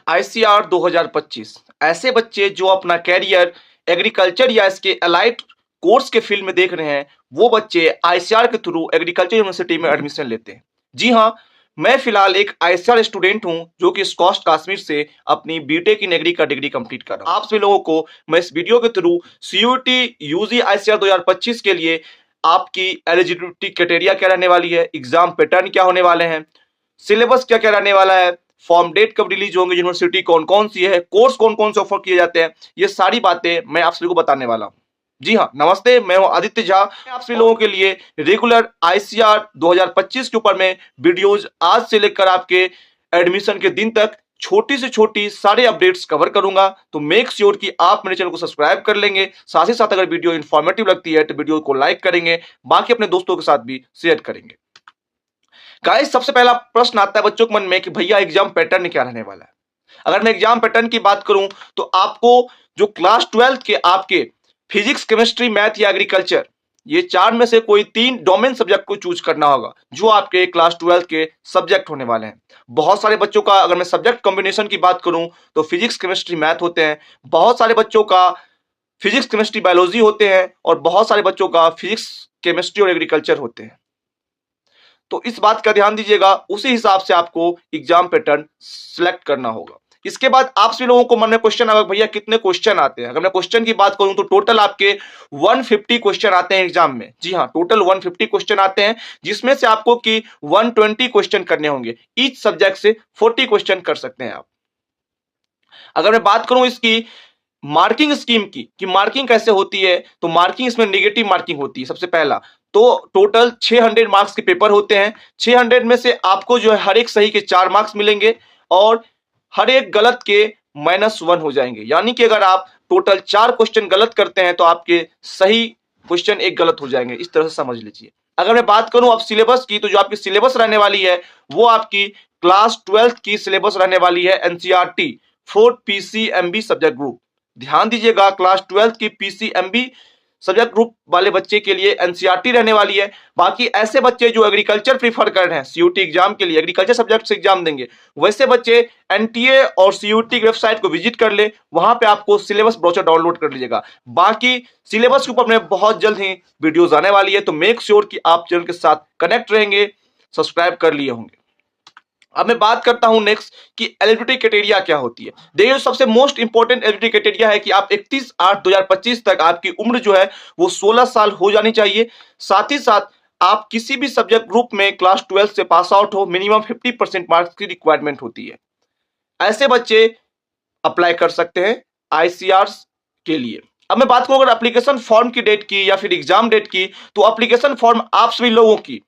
ICR 2025 ऐसे बच्चे जो अपना कैरियर एग्रीकल्चर या इसके अलाइड कोर्स के फील्ड में देख रहे हैं, वो बच्चे आईसीआर के थ्रू एग्रीकल्चर यूनिवर्सिटी में एडमिशन लेते हैं। जी हाँ, मैं फिलहाल एक आईसीआर स्टूडेंट हूं जो कि स्कॉस्ट कश्मीर से अपनी बीटेक इन एग्री का डिग्री कंप्लीट कर रहा हूं। आप सभी लोगों को मैं इस वीडियो के थ्रू सीयूटी यूजी आईसीआर 2025 के लिए आपकी एलिजिबिलिटी क्राइटेरिया क्या रहने वाली है, एग्जाम पैटर्न क्या होने वाले हैं, सिलेबस क्या क्या रहने वाला है, फॉर्म डेट कब रिलीज होंगे, यूनिवर्सिटी कौन कौन सी है, कोर्स कौन कौन से ऑफर किए जाते हैं, ये सारी बातें मैं आप सभी को बताने वाला हूं। जी हाँ, नमस्ते, मैं हूं आदित्य झा। आप सभी लोगों के लिए रेगुलर आईसीआर 2025 के ऊपर में वीडियोज आज से लेकर आपके एडमिशन के दिन तक छोटी से छोटी सारे अपडेट्स कवर करूंगा। तो मेक श्योर कि आप मेरे चैनल को सब्सक्राइब कर लेंगे। साथ ही साथ अगर वीडियो इंफॉर्मेटिव लगती है तो वीडियो को लाइक करेंगे, बाकी अपने दोस्तों के साथ भी शेयर करेंगे। गाइस, सबसे पहला प्रश्न आता है बच्चों के मन में कि भैया एग्जाम पैटर्न क्या रहने वाला है। अगर मैं एग्जाम पैटर्न की बात करूं तो आपको जो क्लास 12 के आपके फिजिक्स, केमिस्ट्री, मैथ या एग्रीकल्चर, ये चार में से कोई तीन डोमेन सब्जेक्ट को चूज करना होगा जो आपके क्लास 12 के सब्जेक्ट होने वाले हैं। बहुत सारे बच्चों का अगर मैं सब्जेक्ट कॉम्बिनेशन की बात करूं तो फिजिक्स, केमिस्ट्री, मैथ होते हैं। बहुत सारे बच्चों का फिजिक्स, केमिस्ट्री, बायोलॉजी होते हैं और बहुत सारे बच्चों का फिजिक्स, केमिस्ट्री और एग्रीकल्चर होते हैं। तो इस बात का ध्यान दीजिएगा, उसी हिसाब से आपको एग्जाम पैटर्न सिलेक्ट करना होगा। इसके बाद आप सभी लोगों को मन में क्वेश्चन आएगा भैया कितने क्वेश्चन आते हैं। अगर मैं क्वेश्चन की बात करूं तो टोटल आपके 150 क्वेश्चन आते हैं एग्जाम में। जी हां, टोटल 150 क्वेश्चन आते हैं, जिसमें से आपको की 120 क्वेश्चन करने होंगे। ईच सब्जेक्ट से 40 क्वेश्चन कर सकते हैं आप। अगर मैं बात करूं इसकी मार्किंग स्कीम की कि मार्किंग कैसे होती है, तो मार्किंग इसमें नेगेटिव मार्किंग होती है। सबसे पहला तो टोटल 600 मार्क्स के पेपर होते हैं। 600 में से आपको जो है हर एक सही के 4 मार्क्स मिलेंगे और हर एक गलत के -1 हो जाएंगे। यानी कि अगर आप टोटल 4 क्वेश्चन गलत करते हैं तो आपके सही क्वेश्चन एक गलत हो जाएंगे। इस तरह से समझ लीजिए। अगर मैं बात करूं अब सिलेबस की, तो जो आपकी सिलेबस रहने वाली है वो आपकी क्लास 12 की सिलेबस रहने वाली है एनसीईआरटी 4 पीसीएमबी सब्जेक्ट ग्रुप। ध्यान दीजिएगा, क्लास 12 की पीसीएमबी सब्जेक्ट ग्रुप वाले बच्चे के लिए एनसीईआरटी रहने वाली है। बाकी ऐसे बच्चे जो एग्रीकल्चर प्रीफर कर रहे हैं, सीयूटी एग्जाम के लिए एग्रीकल्चर सब्जेक्ट से एग्जाम देंगे, वैसे बच्चे एनटीए और सीयूटी की वेबसाइट को विजिट कर ले। वहां पे आपको सिलेबस ब्रोचर डाउनलोड कर लीजिएगा। बाकी सिलेबस के ऊपर में बहुत जल्द ही वीडियोज आने वाली है, तो मेक श्योर कि आप चैनल के साथ कनेक्ट रहेंगे, सब्सक्राइब कर लिए होंगे। अब मैं बात करता हूं नेक्स्ट कि एलिजिबिलिटी क्राइटेरिया क्या होती है। देखिए, सबसे मोस्ट इंपॉर्टेंट एलिजिबिलिटी क्राइटेरिया है कि आप 31/8/2025 तक आपकी उम्र जो है वो 16 साल हो जानी चाहिए। साथ ही साथ आप किसी भी सब्जेक्ट ग्रुप में क्लास 12 से पास आउट हो, मिनिमम 50% मार्क्स की रिक्वायरमेंट होती है। ऐसे बच्चे अप्लाई कर सकते हैं आईसीआर के लिए। अब मैं बात करूं अगर एप्लीकेशन फॉर्म की डेट की या फिर एग्जाम डेट की, तो एप्लीकेशन फॉर्म आप सभी लोगों की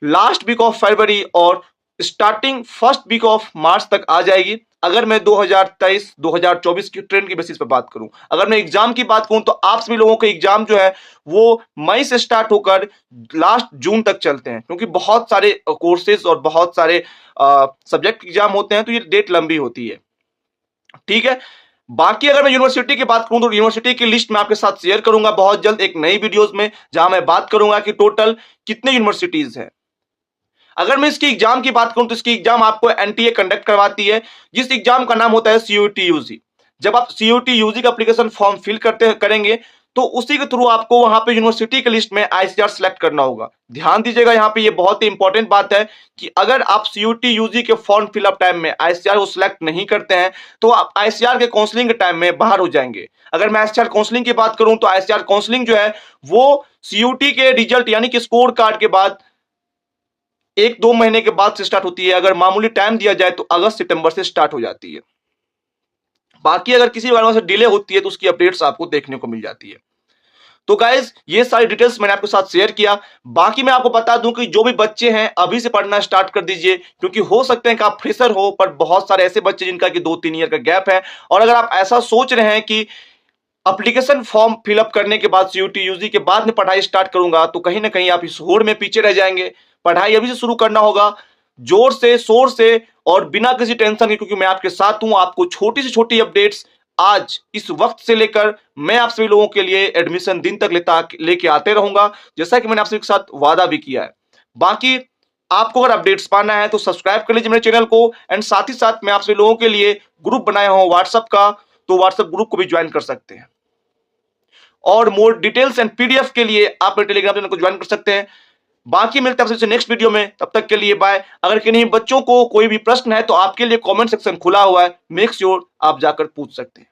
लास्ट वीक ऑफ फरवरी और starting first week of March तक आ जाएगी। अगर मैं 2023-2024 की ट्रेंड की बेसिस पर बात करूं, अगर मैं एग्जाम की बात करूं तो आप सभी लोगों के एग्जाम जो है वो मई से स्टार्ट होकर लास्ट जून तक चलते हैं, क्योंकि बहुत सारे कोर्सेज और बहुत सारे सब्जेक्ट एग्जाम होते हैं, तो ये डेट लंबी होती है। ठीक है। बाकी अगर मैं यूनिवर्सिटी की बात करूं तो यूनिवर्सिटी की लिस्ट मैं आपके साथ शेयर करूंगा बहुत जल्द एक नई वीडियोस में, जहां मैं बात करूंगा कि टोटल कितने यूनिवर्सिटीज हैं। अगर मैं इसकी एग्जाम की बात करूं तो इसकी एग्जाम आपको एनटीए कंडक्ट करवाती है, जिस एग्जाम का नाम होता है सीयूटी यूजी। जब आप सीयूटी यूजी का एप्लीकेशन फॉर्म फिल करेंगे तो उसी के थ्रू आपको वहां पे यूनिवर्सिटी के लिस्ट में आईसीआर सेलेक्ट करना होगा। ध्यान दीजिएगा, यहाँ पे ये बहुत ही इंपॉर्टेंट बात है कि अगर आप सीयूटी यूजी के फॉर्म फिलअप टाइम में आईसीआर को सिलेक्ट नहीं करते हैं तो आप आईसीआर के काउंसलिंग के टाइम में बाहर हो जाएंगे। अगर मैं आईसीआर काउंसलिंग की बात करूं तो आईसीआर काउंसलिंग जो है वो सीयूटी के रिजल्ट यानी कि स्कोर कार्ड के बाद 1-2 महीने के बाद से स्टार्ट होती है। अगर मामूली टाइम दिया जाए तो अगस्त सितंबर से स्टार्ट हो जाती है। बाकी अगर किसी कारण से डिले होती है तो उसकी अपडेट्स आपको देखने को मिल जाती है। तो गाइज, ये सारी डिटेल्स मैंने आपके साथ शेयर किया। बाकी मैं आपको बता दूं कि जो भी बच्चे हैं अभी से पढ़ना स्टार्ट कर दीजिए, क्योंकि हो सकते हैं कि आप फ्रेशर हो, पर बहुत सारे ऐसे बच्चे जिनका कि 2-3 ईयर का गैप है। और अगर आप ऐसा सोच रहे हैं कि एप्लीकेशन फॉर्म फिलअप करने के बाद सीयूटी यूजी के बाद में पढ़ाई स्टार्ट करूंगा, तो कहीं ना कहीं आप इस होड़ में पीछे रह जाएंगे। पढ़ाई अभी से शुरू करना होगा, जोर से, शोर से और बिना किसी टेंशन के, क्योंकि मैं आपके साथ हूं। आपको छोटी से छोटी अपडेट्स आज इस वक्त से लेकर मैं आप सभी लोगों के लिए एडमिशन दिन तक लेके आते रहूंगा, जैसा कि मैंने आप सभी के साथ वादा भी किया है। बाकी आपको अगर अपडेट्स पाना है तो सब्सक्राइब कर लीजिए मेरे चैनल को, एंड साथ ही साथ मैं आपसे लोगों के लिए ग्रुप बनाया हूं व्हाट्सएप का, तो व्हाट्सएप ग्रुप को भी ज्वाइन कर सकते हैं। और मोर डिटेल्स एंड पीडीएफ के लिए आप मेरे टेलीग्राम चैनल को ज्वाइन कर सकते हैं। बाकी मिलते हैं आपसे नेक्स्ट वीडियो में, तब तक के लिए बाय। अगर किन्हीं बच्चों को कोई भी प्रश्न है तो आपके लिए कमेंट सेक्शन खुला हुआ है, मेक श्योर आप जाकर पूछ सकते हैं।